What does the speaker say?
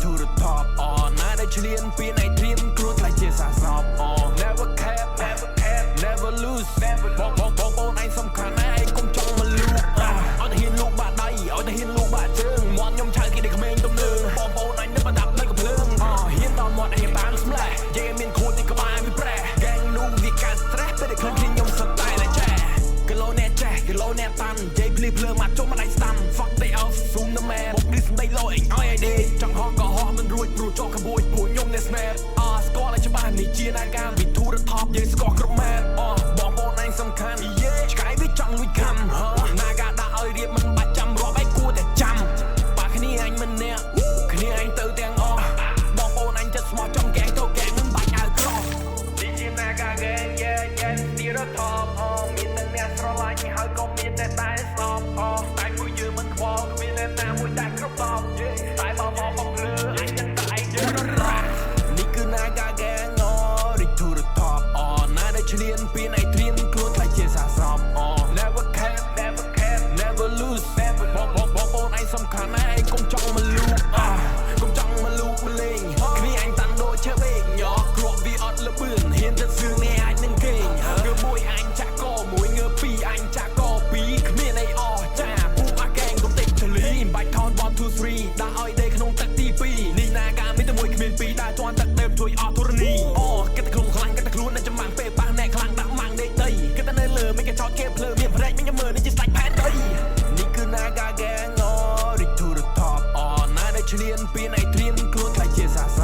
to the top ណាដែលឆ្លៀនពីណៃត្រៀមគ្រួខ្លាចជាសាសពnever cap never lose បងអូនឯងសំខាន់ណាស់ឯងកុំចង់មកលូកឲ្យតែហ៊ានលូកបាក់ដៃឲ្យតែហ៊ានលូកបាក់ជើងមាត់ខ្ញុំឆៅគេដូចក្មេងទំនើងបងអូនឯងនៅប្រដាប់នៅកំភ្លើងហ៊ានដល់មាត់ឯងបានស្ម្លេះយេមានខួរទីក្បាលវាប្រេះ gang នោះវាកាត់ stress ពេលតែឃើញខ្ញុំសត្វតែចែគីឡូអ្នកចេះគីឡូអ្នកតាន់និយាយភ្លឺភ្លើមកជុំមិនដៃស្ដាំ fuck they off zoom the man មកនេះសម្ដីលោអេងឲ្យដេកចង់ហោះក៏ហោះមិនរួចព្រោះចោះក្បួយពួកខ្ញុំអ្នក snap ស្គាល់ឲ្យច្បាស់នេះជាណាការវិទូរ top យើងស្គាល់គ្រប់ម៉ែបងប្អូនឯងសំខាន់ឆ្កែវាចង់លួចខំណាការដាក់ឲ្យរៀបមិនបាច់ចាំរាប់ឯងគួរតែចាំបាក់គ្នាអញមិនអ្នកគ្នាអញទៅទាំងអស់បងប្អូនអញចិត្តស្មោះចំកែងទៅកែងមិនបាច់ឲ្យក្រោះនេះជាណាការកែងទីរ top មានតែអ្នកស្រឡាញ់ហើយក៏មានតែតែស្អប់តែមួយយើងមិនខ្វល់គ្មានអ្នកណាមួយតែគ្រប់តបតែបងភ្លឺអញនឹងតែឯងយើងនេះគឺណាការកែងto the top ណាដែលឆ្លៀនពីណៃត្រៀមខ្លួនខ្លាចជាសាសពnever cap never lose បងអូនឯងសំខាន់ណាស់ឯងកុំចង់មកលូកកុំចង់មកលូកមកលេងគ្នាអញតាន់ដូចឈើវែងគ្រាប់វាអត់លបឿនហ៊ានទៅសឿងនេះអាចនឹងគេងងើមួយអញចាក់កមួយងើពីរអញចាក់កពីរគ្មានអីចាពូអាកែងកុំតិចចលីបាច់ count 1 2 3ដាក់ឲ្យដេកក្នុងទឹកទី2នេះណាការមានតែមួយគ្មានពីរដើរជន់ទឹកដើមជួយអស់ធរណីគិតតែខ្លួនខ្លាំងគិតតែខ្លួននៅចំបាំងពេលប៉ះអ្នកខ្លាំងដាក់ម៉ាំងដេកដីគិតតែនៅលើមិនគេចោតគេភ្លើមានប្រេចមិនញមើលនេះជាស្ដាច់ផែនដីនេះគឺណាការកែងto the top ណាដែលឆ្លៀនពីណៃត្រៀមខ្លួនខ្លាចជាសាស